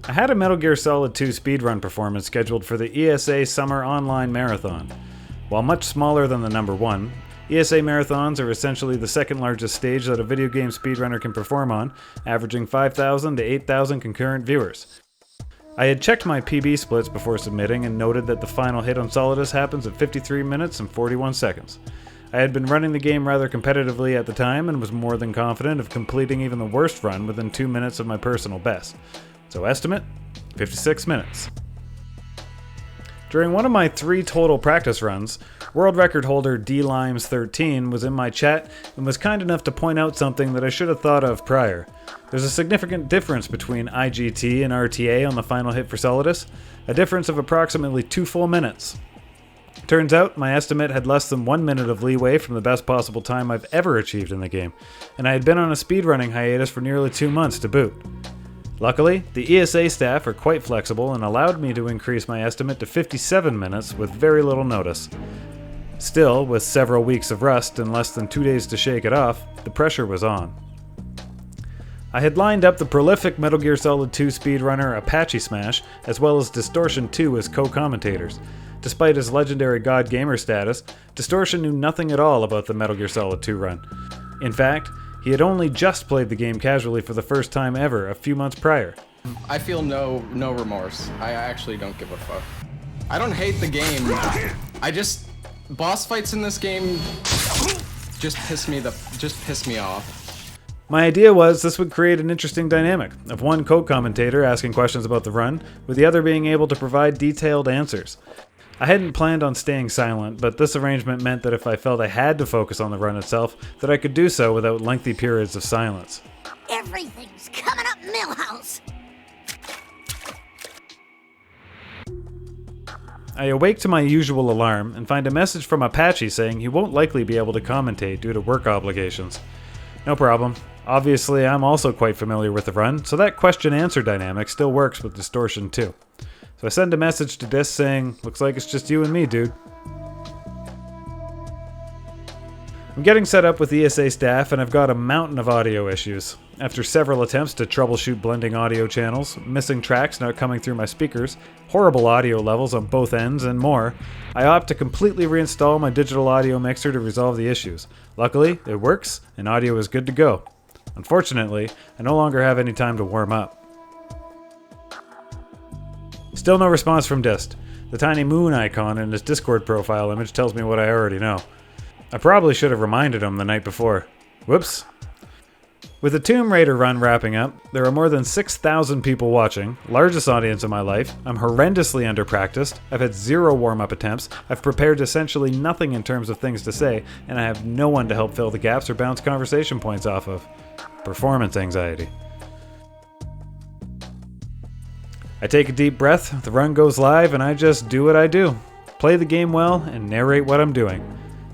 I had a Metal Gear Solid 2 speedrun performance scheduled for the ESA Summer Online Marathon. While much smaller than the number 1, ESA marathons are essentially the second largest stage that a video game speedrunner can perform on, averaging 5,000 to 8,000 concurrent viewers. I had checked my PB splits before submitting and noted that the final hit on Solidus happens at 53 minutes and 41 seconds. I had been running the game rather competitively at the time and was more than confident of completing even the worst run within 2 minutes of my personal best. So estimate, 56 minutes. During one of my 3 total practice runs, world record holder DLimes13 was in my chat and was kind enough to point out something that I should have thought of prior. There's a significant difference between IGT and RTA on the final hit for Solidus, a difference of approximately 2 full minutes. Turns out, my estimate had less than 1 minute of leeway from the best possible time I've ever achieved in the game, and I had been on a speedrunning hiatus for nearly 2 months to boot. Luckily, the ESA staff are quite flexible and allowed me to increase my estimate to 57 minutes with very little notice. Still, with several weeks of rust and less than 2 days to shake it off, the pressure was on. I had lined up the prolific Metal Gear Solid 2 speedrunner Apache Smash, as well as Distortion 2 as co-commentators. Despite his legendary God Gamer status, Distortion knew nothing at all about the Metal Gear Solid 2 run. In fact, he had only just played the game casually for the first time ever a few months prior. I feel no remorse. I actually don't give a fuck. I don't hate the game. Boss fights in this game just piss me off. My idea was this would create an interesting dynamic of one co-commentator asking questions about the run, with the other being able to provide detailed answers. I hadn't planned on staying silent, but this arrangement meant that if I felt I had to focus on the run itself, that I could do so without lengthy periods of silence. Everything's coming up Millhouse! I awake to my usual alarm and find a message from Apache saying he won't likely be able to commentate due to work obligations. No problem. Obviously, I'm also quite familiar with the run, so that question-answer dynamic still works with Distortion too. So I send a message to Dis saying, "Looks like it's just you and me, dude." I'm getting set up with ESA staff and I've got a mountain of audio issues. After several attempts to troubleshoot blending audio channels, missing tracks not coming through my speakers, horrible audio levels on both ends, and more, I opt to completely reinstall my digital audio mixer to resolve the issues. Luckily, it works and audio is good to go. Unfortunately, I no longer have any time to warm up. Still no response from Dist. The tiny moon icon in his Discord profile image tells me what I already know. I probably should have reminded him the night before. Whoops. With the Tomb Raider run wrapping up, there are more than 6,000 people watching, largest audience in my life, I'm horrendously underpracticed, I've had 0 warm-up attempts, I've prepared essentially nothing in terms of things to say, and I have no one to help fill the gaps or bounce conversation points off of. Performance anxiety. I take a deep breath, the run goes live, and I just do what I do. Play the game well, and narrate what I'm doing.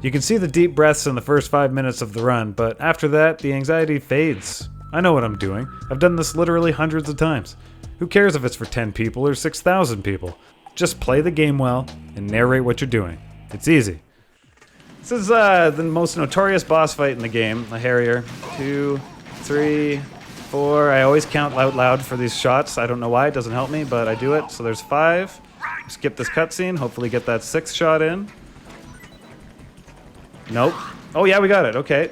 You can see the deep breaths in the first 5 minutes of the run, but after that, the anxiety fades. I know what I'm doing. I've done this literally hundreds of times. Who cares if it's for 10 people or 6,000 people? Just play the game well, and narrate what you're doing. It's easy. This is the most notorious boss fight in the game, the Harrier. 2, 3, 4. I always count out loud for these shots. I don't know why, it doesn't help me, but I do it. So there's 5. Skip this cutscene, hopefully get that 6th shot in. Nope. Oh yeah, we got it, okay.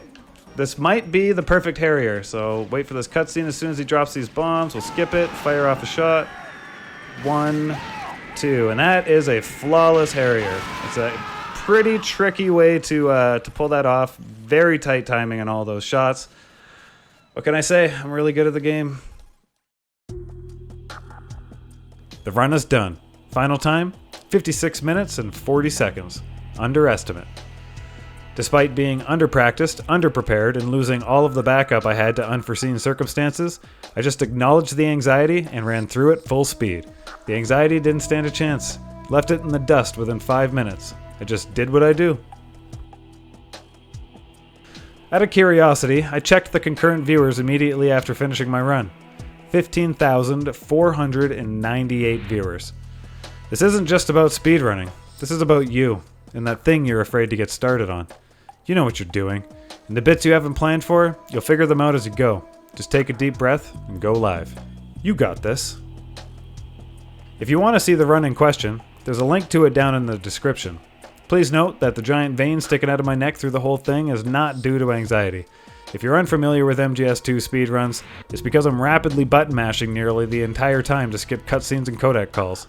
This might be the perfect Harrier, so wait for this cutscene. As soon as he drops these bombs, we'll skip it, fire off a shot. 1, 2, and that is a flawless Harrier. It's a pretty tricky way to pull that off. Very tight timing on all those shots. What can I say? I'm really good at the game. The run is done. Final time, 56 minutes and 40 seconds. Underestimate. Despite being underpracticed, underprepared, and losing all of the backup I had to unforeseen circumstances, I just acknowledged the anxiety and ran through it full speed. The anxiety didn't stand a chance. Left it in the dust within 5 minutes. I just did what I do. Out of curiosity, I checked the concurrent viewers immediately after finishing my run. 15,498 viewers. This isn't just about speedrunning. This is about you, and that thing you're afraid to get started on. You know what you're doing, and the bits you haven't planned for, you'll figure them out as you go. Just take a deep breath and go live. You got this. If you want to see the run in question, there's a link to it down in the description. Please note that the giant vein sticking out of my neck through the whole thing is not due to anxiety. If you're unfamiliar with MGS2 speedruns, it's because I'm rapidly button mashing nearly the entire time to skip cutscenes and codec calls.